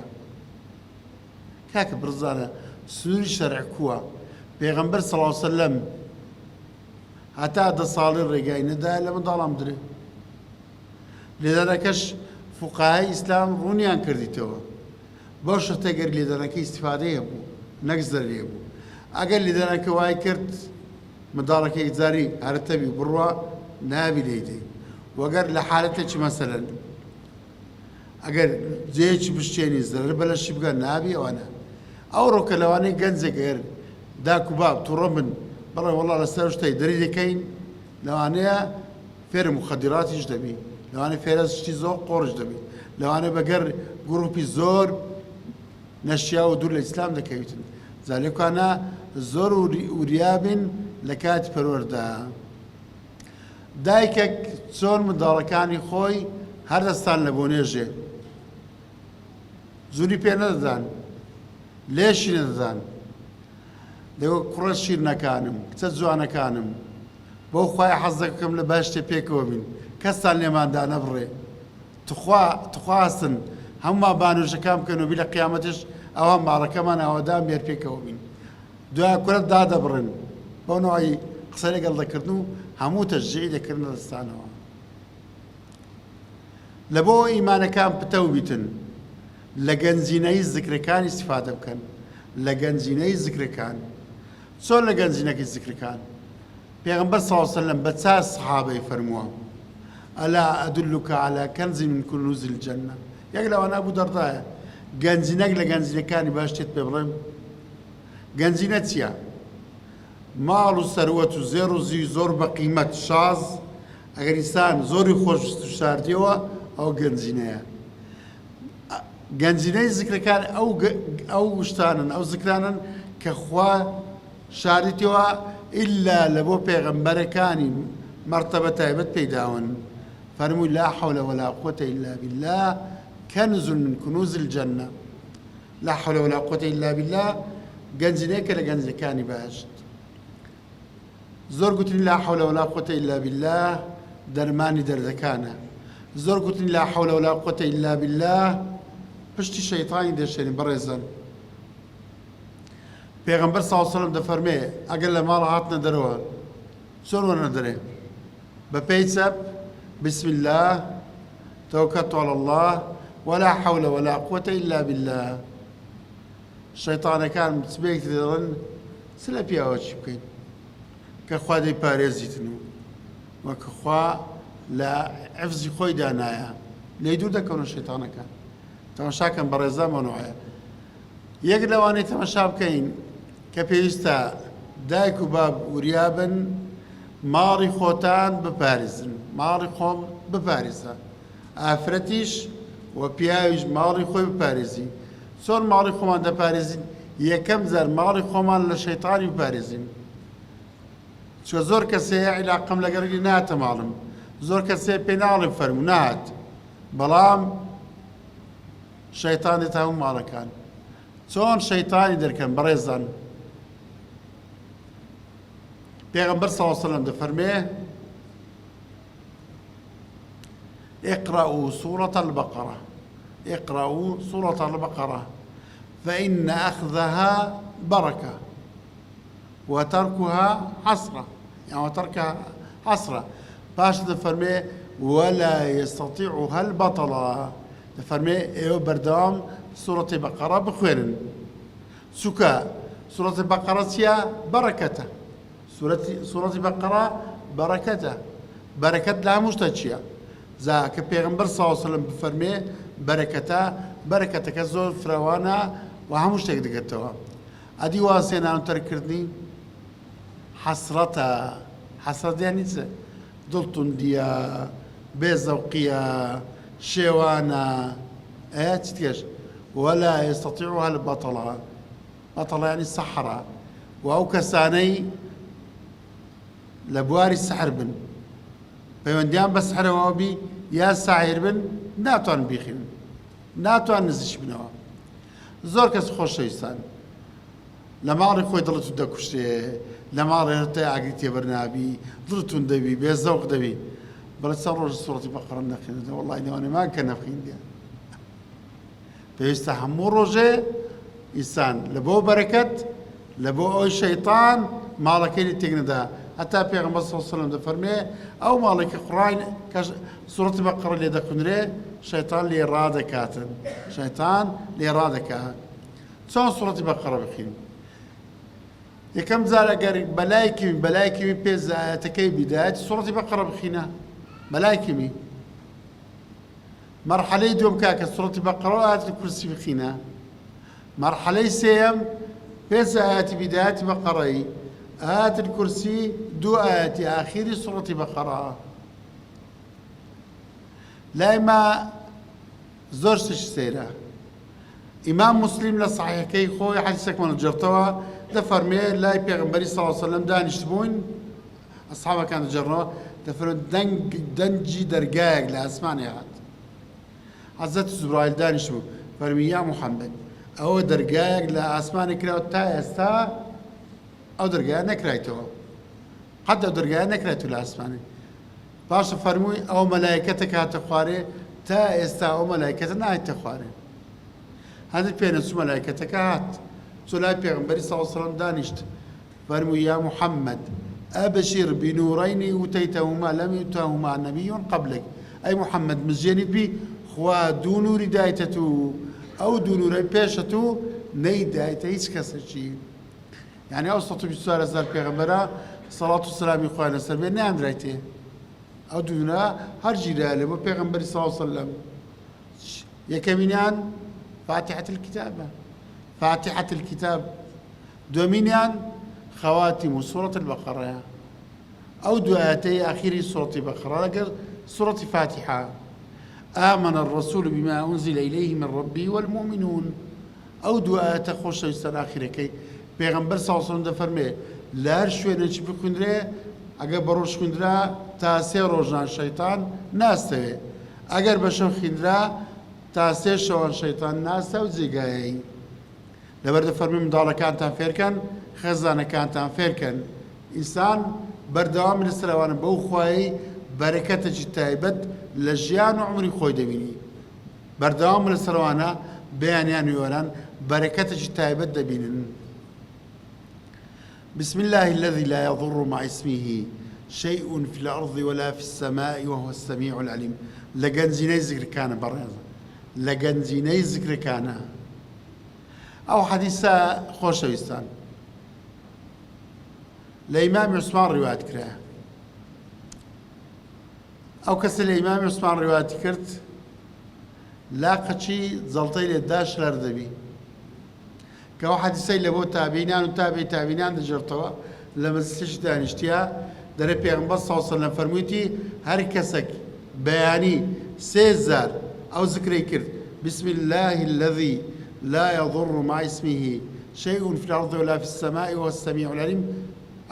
کاکە برزانە سنووری شەرع کووە پێغەمبەر صلی الله علیه وسلم هەتا 10 ساڵی ڕێگای نەدایە لە منداڵام درێ لێدانەکەش فوقاهای ئیسلام ڕوونیان کردیتەوە بۆ شتێک گەر لێدانەکەی ئیستیفادەیە بوو نەک زەریە بوو ئەگەر لێدانەکە وای کرد منداڵەکەی جاری هەرتەبی بڕوە نابی لێدەی وەگەر لە حالەتێکی مەسەلەن ئەگەر جێیەکی بشتێنی زەرر بەلەشی بگە نابی ئەوانە ئەو ڕۆکە لەوانەی گەنجێک گەر داکو باب تووڕە من بەڵێ وەڵا لەسەر شتەی دەری دەکەین لەوانەیە فێرە مخەدیراتیش دەبی لەوانەیە فێرە شتی زۆر قۆڕش دەبی لەوانەیە بەگەر گروپی زۆر نەشیا و دوور لە ئیسلام دەکەویتن زالێکانە زۆر وریابن لە کاتی پەروەردە دایکێک چۆن منداڵەکانی خۆی هەر دەستان لە بۆ نێژێ زوری پێ نەدەدان لێشی نەدەدان دەوە کوڕە شیرنەکانم کچە جوانەکانم بۆ خوای حەز دەکەم لە باش شتێ پێکەوە بین کەسان لێماندا نەبڕێ تخواستن هەموو بانوژەکان بکەن و بی لە قیامەتش ئەوە ماڵەکەمان ئاوادان بێر پێکەوە بین دوای کورە دادەبڕن بۆ نەوەی قسە لەگەڵ دەکردن و هەموو تەشجیعی دەکردن لە دەستانەوە لە بۆ ئیمانەکان پتە بیتن لە گەنجینەی زیکرەکانی استیفادە بکەن لە گەنجینەی زیکرەکان چۆن لە گەنجینەکەی زیکرەکان پێغەمبەر صلی الله علیه وسلم بە 4 سەحابەی فەرمووە ئەلا ئەدلوکە عەلا کەنزی من کنوزی الجەنە یەک لەوانە ئەبوو دەردایە گەنجینەک لە گەنجینەکانی باش تێت پێ بڵێم گەنجینە چییە ماڵ و سەروەت و زێر و زی زۆر بە قیمەت شاز ئەگەر ئینسان زۆری خۆش شاردیەوە ئەو گەنجینەیە گەنجینەی زیکرەکان ئەو شتانن ئەو زیکرانن کە خوا شاریتەوە إلا لبو پیغمبركاني مرتبة تايبت بيداون فرموا لا حول ولا قوة إلا بالله كنز من كنوز الجنة. لا حول ولا قوة إلا بالله جنزنيك لجنز كاني باشت زور قلت لا حول ولا قوة إلا بالله درماني دردكانا زور قلت لا حول ولا قوة إلا بالله پشتی شەیطانی دەشێنی بەڕێزان پێغەمبەر سەڵ سەلەم دەفەرمێ ئەگەر لە ماڵ هاتنە دەرەوە چۆن وەرنەدەرێ بە پێی چەپ بسم الله توكلت على الله ولا حول ولا قوة إلا بالله الشيطان كان سبيك تدرن سلا بيا وشي بكين كخوا دي باريزيتنو وكخوا لا عفزي خوي دانايا ليدو دكونو الشيطان كان تماشا كان برزا منوعه يك لواني تماشا بكين كبيستا دايكو باب وريابن ماري خوتان بباريزن ماري خوم بباريزا افرتيش وبياج ماري خو بباريزي صور ماري خومان دباريزين يكم زر ماري خومان للشيطان بباريزين شو زور كسي علاقم لقرقي نات معلم زور كسي بينال فرمو نات بلام شيطان يتهم مالكان شون شيطان يدركن بريزان پیغمبر صلى الله عليه وسلم دفرميه اقرأوا سورة البقرة اقرأوا سورة البقرة فإن أخذها بركة وتركها حسرة يعني وتركها حسرة باش دفرميه ولا يستطيعها البطلة دفرميه ايو بردام سورة البقرة بخير سكا سورة البقرة سيا بركته سورة البقرة بركته بركة لها مشتشيا ذاك پیغمبر صلى الله عليه وسلم بفرمي بركتك زور فروانا وهموش تقدقتوا ادي واسينا تركرني حسرة يعني دلتون ديا بيزوقيا شيوانا تتيش ولا يستطيعها البطلة بطلة يعني السحرة وأو كساني لبواري السحر بن بيونديان بس حروا بي يا ساحر بن ناتوان بيخين ناتوان نزش بنوا زور كس خوش إنسان لما عرف خوي ضلتو دكوشتي لما عرفت عقلتي برنابي ضلتو دبي بيزوق دبي بل تصور سورة بقرة نخين والله إني ما كان نخين دي فيستحمو رجع إنسان لبو بركت لبو أي شيطان مالكين تجندا حتى پیغمبر صلى الله عليه وسلم فرمي او مالك قرآن سورة بقرة اللي دكنري شيطان لي إرادة كاتن شيطان لي إرادة كاتن شلون سورة بقرة بخين يكم زال قريب بلايكي بيز تكي بداية سورة بقرة بخينا بلايكي مرحلة دوم كاك سورة بقرة آيات الكرسي بخينا مرحلة سيم بيز آيات بداية بقرة آيات الكرسي دو آيات آخر سورة بقرة لا ما زورش سيرة إمام مسلم لصحيح كي خوي حديثك من الجرتوا دفرمي لا بيغمبري صلى الله عليه وسلم دانشتبون أصحابه كانوا جروا دفرون دنجي درقاق لأسماني هات حضرت زبرائيل دانشتبون فرمي يا محمد أو درقاق لأسماني كراو تا يستا أو درجة نكريته قد درجة نكريته لأسماني باش فرموي أو ملائكتك هتخواري تا استا أو ملائكتنا هتخواري هذا بينس ملائكتك هات سلاي بيغمبري صلى الله عليه وسلم دانشت فرموي يا محمد أبشر بنورين أوتيتهما لم يؤتهما نبي قبلك أي محمد مزجني بي خوا دون نور دايتتو أو دون نور بيشتو ني دايته هيك كسرشي يعني أوسط بسؤال أزال بيغمبرا صلاة والسلام إخوانا سلبية نعم رايته أو دونا هرجي رالي وبيغمبري صلى الله عليه وسلم يكمينيان فاتحة الكتاب دومينيان خواتم سورة البقرة أو دعاتي آخر سورة البقرة سورة فاتحة آمن الرسول بما أنزل إليه من ربه والمؤمنون أو دعاء تخش يستر آخر كي پیغمبر صلی الله علیه و سلم فرمه لە هەر شوێنێکی بخوێنرێ ئەگەر بە ڕۆژ خوێندرا تا 3 ڕۆژان شەیتان ناستەوێ ئەگەر بە شەو خوێندرا تا 3 شەوان شەیتان ناستە و جێگایەی لەبەردە فەرمی منداڵەکانتان فێرکەن خێزانەکانتان فێرکەن ئینسان بەردەوام لەسەرەوانە بەو خوایی بەرەکەتێکی تایبەت لە ژیان و عمری خۆی دەبینی بەردەوام لەسەرەوانە بەیانیان وێوەران بەرەکەتێکی تایبەت دەبینن بسم الله الذي لا يضر مع اسمه شيء في الأرض ولا في السماء وهو السميع العليم لجنزيني ذكر كان برزا لجنزيني ذكر كان أو حديثة خوشويستان لإمام عثمان رواية كراه أو كسر الإمام عثمان رواية كرت لا قشي زلطي للداش لردبي كوا حديثي لبو تابعينان وتابعي تابعينان دجرتوا لما سلش دانشتيا در پیغمبر صلی الله علیه وسلم فرمویتی هر کسک بیانی 3000 او ذکری کرد بسم الله الذي لا يضر مع اسمه شيء في الارض ولا في السماء وهو السميع العليم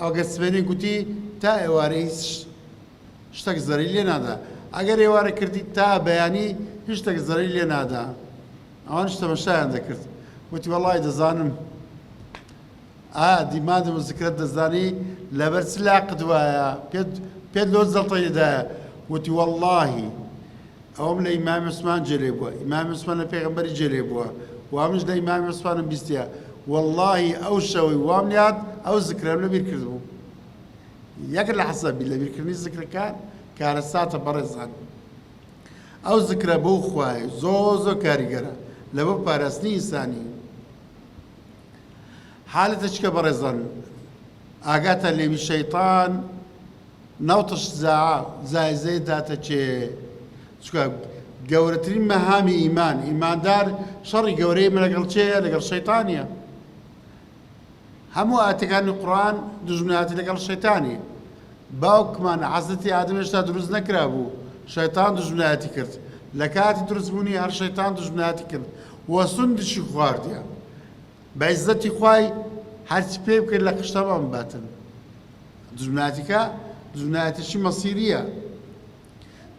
او قسمني قلتي تا اواريس اشتك زريلي نادا اگر اوار کردی تا بیانی اشتك زريلي نادا اون اشتمشان ذكرت قلت والله اذا ظانم دي مادم ذكرت دزاني لبرس لا قدوايا بيد لو زلطي دا قلت والله اوم لامام عثمان جليبوا امام عثمان البيغمبر جليبوا وامش لامام عثمان بيستيا والله او شوي وامنيات او ذكر لم يكذبوا ياك الحسب اللي بيكرني ذكر كان الساعه برزان او ذكر ابو خواي زوزو كاريغرا لبو بارسني انساني حالتك كبرزان اگات اللي بالشيطان نوطش زاي ذاته چه چکا گەورەترین مەهامی ئیماندار شەڕی گەورەی لەگەڵ چێیە لەگەڵ شەیتانیە هەموو ئاەتەکانی قورئان دژمنایەتی لەگەڵ شەیتانی باوکمان حەزەتی ئادەم هێشتا دروست نەکرا بوو شەیتان دژمنایەتی کرد لە کاتی دروستبوونی هەر شەیتان دژمنایەتی کرد وە سوندشی خواردیە بە عیزەتی خوای هەرچی پێ بکرد لە قشتەمان بباتن دژمنایەتیکە دژمنایەتیشی مەسیریە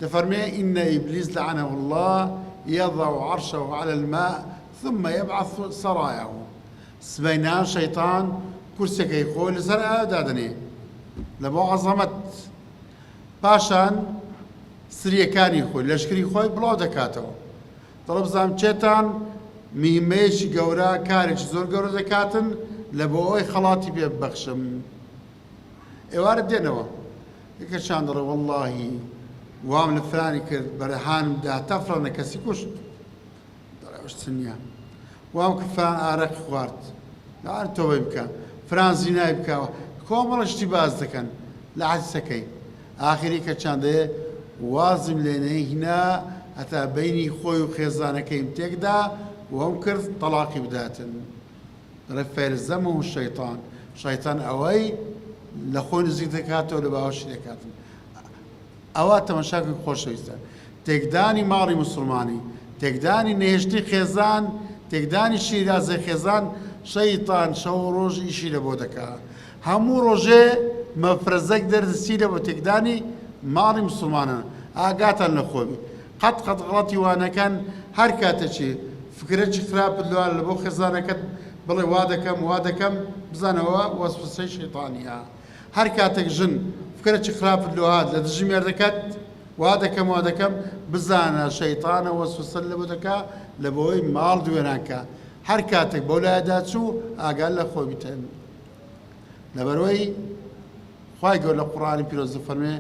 تفرمي إن إبليس لعنه الله يضع عرشه على الماء ثم يبعث سراياه سبينان شيطان كرسك يقول سرعة دادني لبو عظمت باشان سرية كان يقول لشكري خوي بلا دكاتو طلب زام شيطان مهميش قورا كارج زور قورا دكاتن لبو اي خلاطي بيبخشم ايوارد دينوا يكشان والله وام الفلاني كرد برهان دا تفرنا كسيكوش وش سنيا وام كفان آرق خوارد لا توبة بكا فران زيناي بكا كومل اشتباز دكان لا عاد سكي آخري كتشان ده وازم لنا هنا أتا بيني خوي وخيزانا كيم تيكدا وهم كرد طلاقي بداتن رفير الزمه الشيطان شيطان أوي لخون زيدكاتو لباوش دكاتن ئەوە تەماشاکە خۆشەویستە تێکدانی ماڵی مسلمانی تێکدانی نێشتی خێزان تێکدانی شیرازە خێزان شەیتان شەو ڕۆژ ئیشی لە بۆ دەکات هەموو ڕۆژێ مەفرەزەک دەردەسی لە بۆ تێکدانی ماڵی مسلمانە ئاگاتان لە خۆبی قەت غەڵەتی وانەکەن هەر کاتێکی فکرێکی خراپت لەوان لە بۆ خێزانەکەت بڵێ وا دەکەم بزانەوە وەسوسەی شەیتانیە هەر کاتێک ژن فكرة خلاف اللوهات لا تجي مردكات وهذا كم بزانا شيطانا وسوسن لبودكا لبوي مال دويناكا حركاتك بولادات شو اقل لخوي بتهم لبروي خواي يقول القرآن بيروز فرمي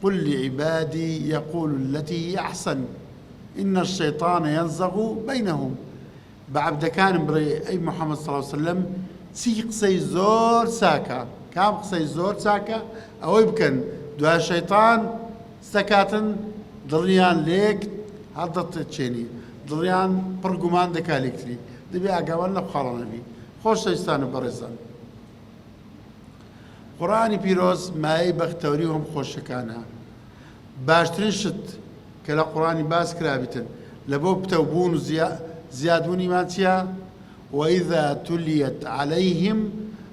قل لعبادي يقول التي هي احسن ان الشيطان ينزغ بينهم بعد كان بري اي محمد صلى الله عليه وسلم سيق سيزور ساكا كام قسەی زۆر چاکە ئەوەی بکەن دوای شەیتان سەکاتن دڵیان لێک هەڵدەچێنی دڵیان پڕ گومان دەکا لێکتری دەبێ ئاگاوان لە خاڵەنەبی خۆشەویستانە بەڕێزان قورئانی پیرۆز مایەی بەختەوری و هەم خۆشەکانە باشترین شت کە لە قورئانی باس کرابێتن لە بۆ پتەوبوون و زیادبوونی مان چییە وإذا تليت عليهم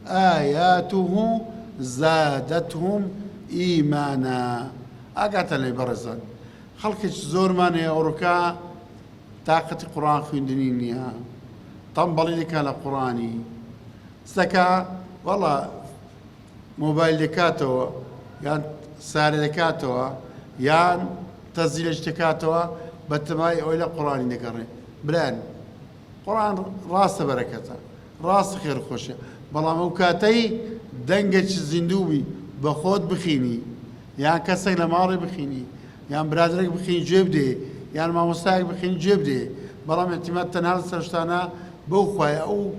آياته زادتهم إيمانا أقعت لي برزان خلقك زور ماني أوروكا طاقة قرآن خوندنينيا طنبلي لك على قرآني سكا والله موبايل دكاتوا يعني ساري دكاتوا يعني تسجيل دكاتوا بتماي أولى قرآن نكرر بلان قرآن راس بركته راس خير خوشه بلا موكاتي دنجش زندوبي بخود بخيني يعني كسر لماري بخيني يعني برادرك بخين جبدي يعني ما مستاق بخين جبدي بلا اعتماد تنهال سرشتانا بوخواي أو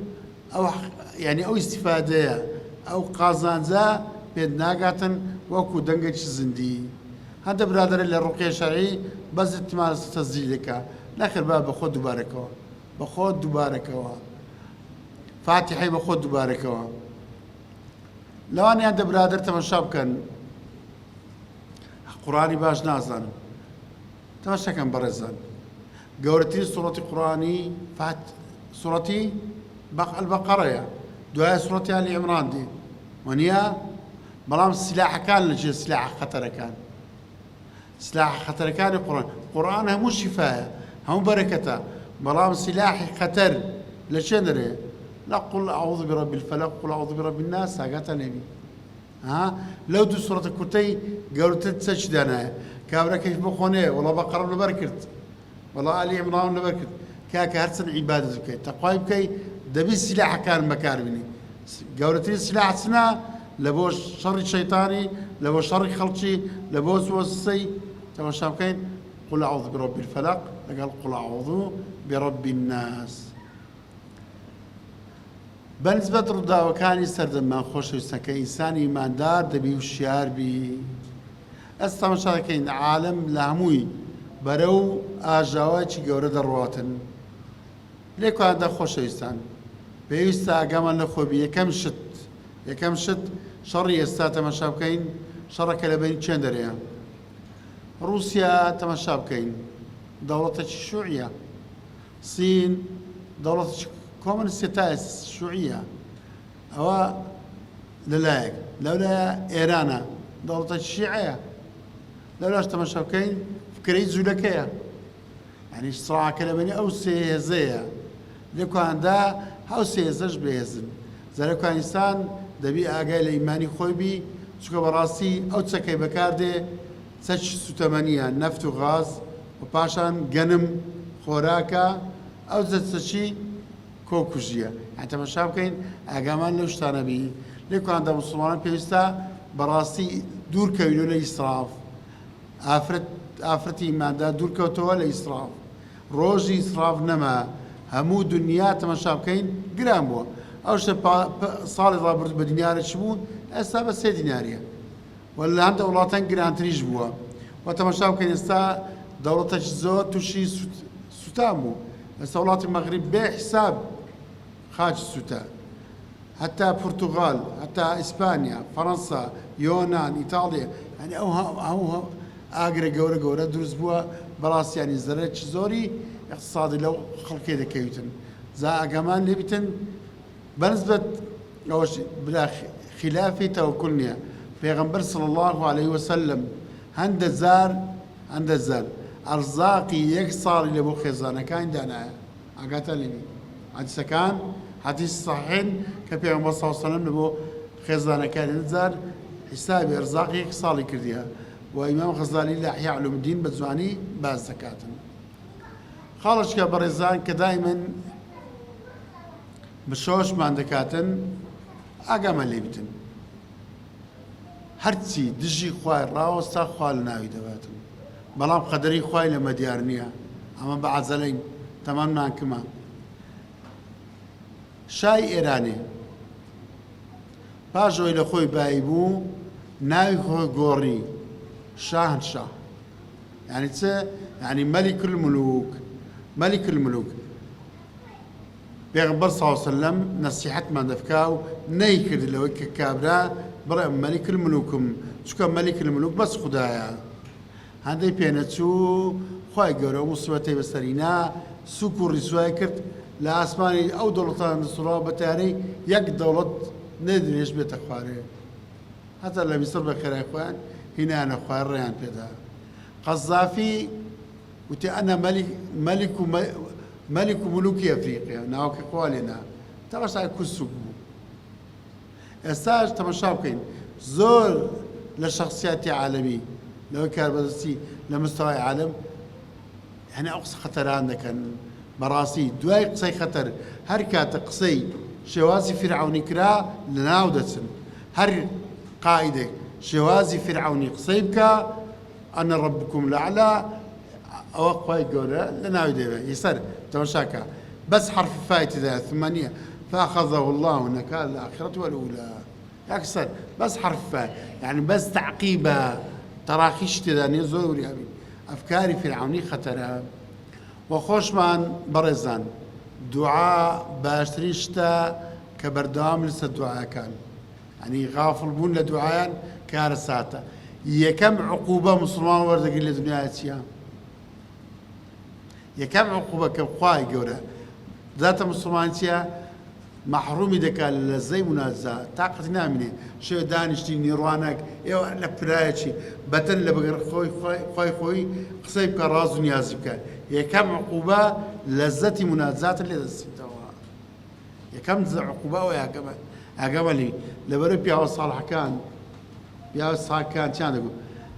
يعني أو استفادة أو قازانزا بين ناقاتن وكو دنجش زندي هذا برادر اللي الرقية الشرعي بس تمارس تسجيلك ناخر باب بخود دوباركوا بخود دوباركوا فاتحي بخود دوباركوا لو أنا عند برادر تمشى كان قرآني باش نازن تمشى كان برزان قورتي سورة قرآني فات سورتي البقرة يا دعاء سورة آل عمران دي ونيا بلام السلاح كان لجي سلاح خطر كان سلاح خطر كان القرآن هم شفاء هم بركته بلام سلاح خطر لشنري لا قل أعوذ برب الفلق قل أعوذ برب الناس هاقات النبي ها لو دو سورة كتي قولت تسجدنا كابرا كيف بخونه والله بقرب لبركت والله آل عمران لبركت كاك هرسن عبادة كي تقوي بكي دبي السلاح كان مكاربني قولت السلاح سنة لبوش شر الشيطاني لبوش شر خلقي لبوش وسي تمام شابكين قل أعوذ برب الفلق قال قل أعوذ برب الناس بالنسبة للرداء وكان سردمان خوش ويستن إنسان إيماندار دبي وشيار بي أستمع شاكين عالم لهموي برو آجاواتي قورة درواتن ليكو هذا خوش ويستن بيستا قامان لخوبي يكم شت شر يستا تمشابكين شرك لبين تشندريا روسيا تمشابكين دولة الشيوعية الصين دولة كومنستات الشيوعية أو للايك لولا إيران دولة الشيعية لولا تمشابكين فكري زولكية يعني صراع كلامني أو سيهزية لكو عندها هاو سيهزج بيهزن زالكو إنسان دبي آقاي لإيماني خوي بي شكو براسي أو تسكي بكاردي سش ستمانية نفط وغاز وباشان جنم خوراكا أو زتسشي كوكوجيا يعني تمشى بكين أجمل لوش تنبي ليكو عند مسلمان بيستا براسي دور كيلو لإسراف آفرتي ما دا دور كوتو لإسراف روجي إسراف نما همو دنيا تمشى بكين جرام بوا أو شيء صار ضابط بدينار شبون أسا بس 3 دينارية ولا عند أولادن جرام تريج بوا وتمشى بكين استا دولة زود تشي ستامو بس أولاد المغرب بحساب خارج السوتا حتى البرتغال حتى إسبانيا فرنسا يونان إيطاليا يعني أو أجر جورة دروس بوا براس يعني زرت زوري اقتصادي لو خلق كذا كيوتن زا كمان لبتن بالنسبة أوش بلا خلافي توكلني پیغمبر صلى الله عليه وسلم عند الزار أرزاقي يكسر اللي بو خزانة كان دانا أقاتلني حديث كان حديث صحيح كبيغمبر صلى الله عليه وسلم لبو خزانة كان الزار حساب أرزاقي يكسر كرديها وإمام غزالي لأحياء علوم الدين بزواني باز زكاة خالص كبرزان كدائما بشوش ما عندكاتن أقام اللي بتن هرتي دجي خواه راوستا خواه لناوي دواتن بلام قدري خواه لما ديارنيها أما بعد زلين تمامنا كما شاي إيراني باجو إلى خوي بايبو ناوي خوي غوري شاه يعني يعني ملك الملوك پیغمبر صلى الله عليه وسلم نصيحت من دفكاو نيكر لو كابرا برا ملك الملوكم شكا ملك الملوك بس خدايا هذا بينتو خوي غورو مصيبتي بسرينا سكور رسواي كرت لا اسماني او دولتان الصرا بتاري يك دولت ندريش بيت خواري حتى اللي بيصير بخير اخوان هنا انا خوار ريان بيدا قذافي وتي انا ملك ملوك افريقيا ناوك قوالنا ترى هاي كسبو استاج تمشاوكين زول لشخصيات عالمي لو كان بدرسي لمستوى عالم يعني اقصى خطر عندك براسي دواي قصي خطر هر كات قصي شوازي فرعوني كرا لناودسن هر قائده شوازي فرعوني قصيبك انا ربكم الاعلى او قوي قوله لناوده يصير تمشاكا بس حرف فايت ذا 8 فاخذه الله نكال الاخره والاولى اكثر بس حرف فايت يعني بس تعقيبه تراخيش تداني زور يعني افكاري فرعوني خطرها وخوشمان برزان دعاء باشتريشتا كبردام لسه الدعاء كان يعني غافل بون لدعاء كارثاتا يكم عقوبة مسلمان ورد قل الدنيا سيام يكم عقوبة كبخواي قولا ذات مسلمان سيا محرومي دكا لزي منازا طاقة نامني شو دانشتي نيروانك ايوه لبرايتشي بتن لبقر خوي قصيب كراز نيازك يكم عقوبة لذتي منازات اللي دستوا يكم عقوبة ويا كمان أقبلي لبرب يا صالح كان يا صالح كان يقول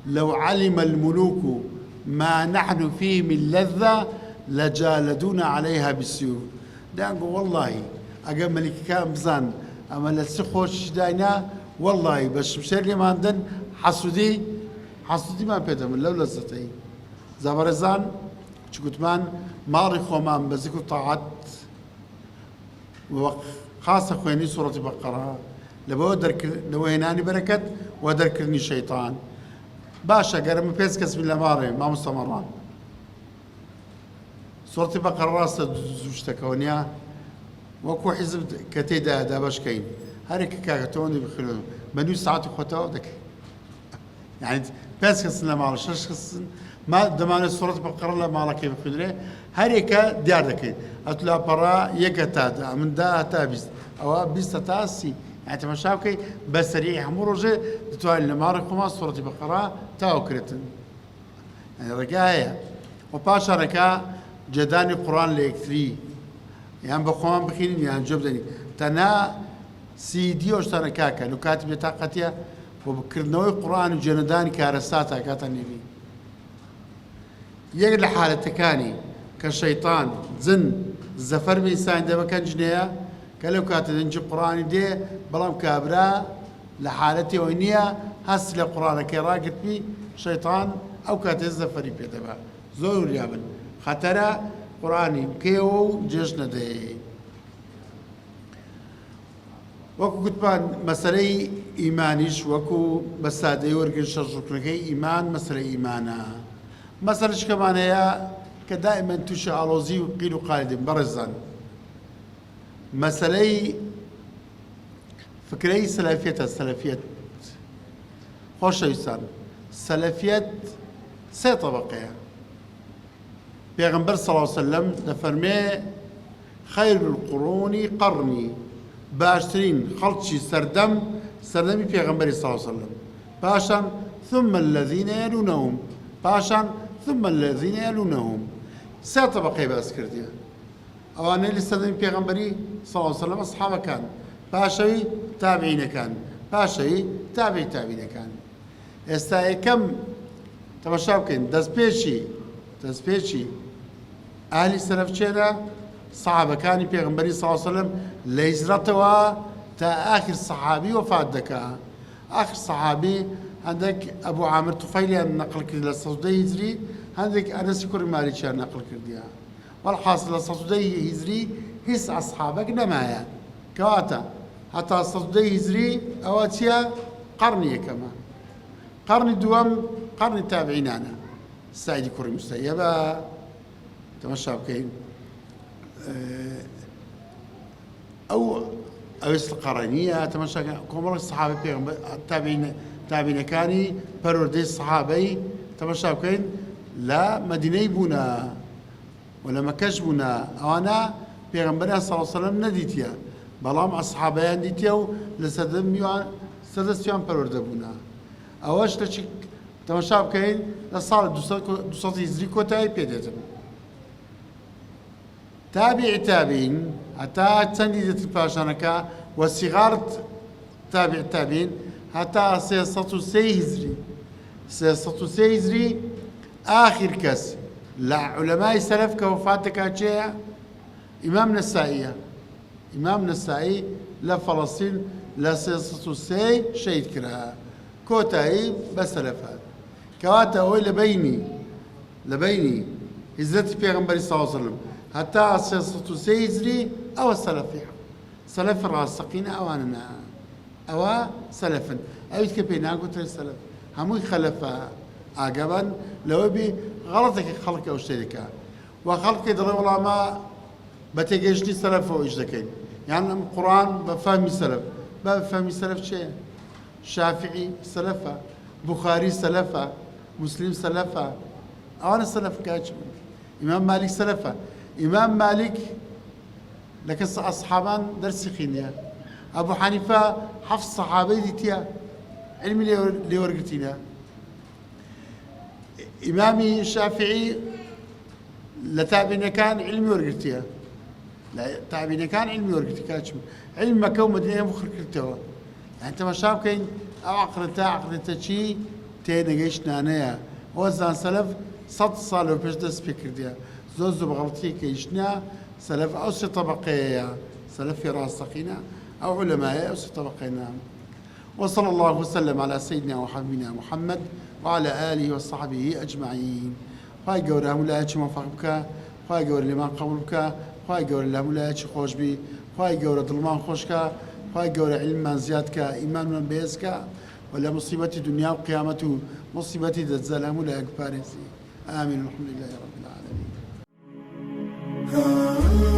لو علم الملوك ما نحن فيه من لذة لجالدونا عليها بالسيوف ده والله أقام ملك كان بزان أما لسخوش داينا والله بس مشير لي ما عندن حسودي ما بيتا من لو لزتي زبرزان شكوتمان ماري خومان بزيكو طاعت خاصة خويني سورة بقرة لو هناني بركت ودركني شيطان باشا قرم بيسكس بالله ماري ما مستمران سورة بقرة راسة زوجتكونيا وكو حزب كتيدا دا باش كاين هاريك كاكتوني بخلون منو ساعات خوتو دك يعني بيسكس لا مال شخص ما دمان سورة بقرة لا مال كيف خدري هاريك ديار دك اتلا برا يكتا من دا تابس او بيست تاسي يعني تمشاوكي بس ريح مروجه تتوالي لمارك وما سورة بقرة تاوكرتن يعني رجايا وباشا ركا جداني قرآن ليكثري يعني بخوان بخيرين يعني جبدني تنا سيدي وشتانا كاكا لو كاتب طاقتي وبكرنوي قرآن وجنداني كارساتا كاتني لي يقل حالة تكاني كشيطان زن زفر بإنسان ده كان جنيا كلو كاتب نجيب قرآن دي بلام كابرا لحالتي وينيا هس لقرآن كراقت بي شيطان أو كاتب زفري بيدبا زور يابن خطرة قرآني كيو جشنا ده وكو كتبان مسألة إيمانيش وكو مسادة ورقن شرشكنكي إيمان مسألة إيمانا مسألة كمان هي كدائما تشع علوزي وقيل وقالد برزان مسألة فكري سلفية خوش يسان سلفية سي طبقية پیغمبر صلى الله عليه وسلم دفرمي خير القرون قرني باشترين خلطشي سردمي پیغمبر صلى الله عليه وسلم باشان ثم الذين يلونهم باشان ثم الذين يلونهم سي طبقه باس كرديا اواني اللي سردمي پیغمبري صلى الله عليه وسلم اصحابه كان باشوي تابعين كان باشوي تابعين كان استاي كم تمشاوكين دز بيشي أهل سلف شيرا صحابة كان بيغمبري صلى الله عليه وسلم لهجرته تا آخر صحابي وفاة دكا آخر صحابي عندك أبو عامر طفيلي نقل كردي للصدي هجري عندك أنس كوري مالي شار نقل كرديها والحاصل للصدي هجري هس أصحابك نمايا كواتا حتى الصدي هجري أواتيا قرنية كما قرن الدوام قرن التابعين أنا السعيد كوري مستيبا تمشى بكين أو القرنية تمشى كمر الصحابة تابعين كاني بردي الصحابي تمشى بكين لا مدينة بنا ولا مكش بنا أنا بيغمبرنا صلى الله عليه وسلم نديتيا بەڵام ئەسحابەیان دیتە و لە سەردەستیان پەروەردە بوونا ئەوەش لەچی تەماشا بکەین لە ساڵی 200 هیجری کۆتایی پێدێتن تابعی تابعین هەتا چەندی دێتن پاشانەکە وەسیغار تابع تابعین هەتا 303 هیجری 303 هیجری آخر کەس لە عولەمای سەلەف کە وەفات دەکات چێیە؟ ئیمام نەسائیە ئیمام نەسائی لە فەڵەستین لە 303 شەهید کرا کۆتایی بە سەلەفات کەواتە ئەوەی لە بەینی هیجرەتی پێغەمبەری سەڵڵەهو عەلەیهی وسەلەم هەتا 303 هیجری ئەوە سەلەفی سەلەفی ڕاستەقینە ئەوانە ئەوە سەلەفن ئەویت کە پێی ناگوترێ سەلەف هەمووی خەلەفە ئاگەبان لەوە بێ غەڵەتێکی خەڵک ئەو شتێ دەکا و خەڵکی دەڵێ وەڵامە بە تێگەیشتنی سەلەفەوە ئیش دەکەین یان ئەم قورئان بە فەهمی سەلەف بە فەهمی سەلەف چێیە؟ شافعی سەلەفە بوخاری سەلەفە مسلم سەلەفە ئەوانە سەلەفە کاچ ئیمام مالیک سەلەفە ئیمام مالیک لە کەس ئەسحابان دەرسی خوێندیە ئەبوو حەنیفە 7 سەحابەی دیتیە علمی لێوەرگرتینە ئیمامی شافعی لە تابعینەکان علمی وەرگرتیە لە تابعینەکان علمی وەرگرتی کاچم علم مەکە و مەدینە مخر کردەوە یان تەماشا بکەین ئەو عەقڵەتە چی تێنەگەیشتنانەیە ئەوە زان سەلەف 100 ساڵەوە پێش دەست پێ کردیە زۆر بە غەڵەتی کەیشتنا سەلەف ئەو سێ طەبەقەیەیە سەلەفی ڕاستەقینە أو علماء أو ستبقينا وصلى الله وسلم على سيدنا وحبيبنا محمد وعلى آله وصحبه أجمعين خواهي قورا ملاياتي موفق بك خواهي قورا لمن قبول بك خواهي قورا لملاياتي خوش بي خواهي قورا ظلمان خوشك خواهي قورا علما زيادك إيمان من بيزك ولا مصيبة دنيا وقيامة مصيبة دزالها ملايك باريسي آمين والحمد لله رب العالمين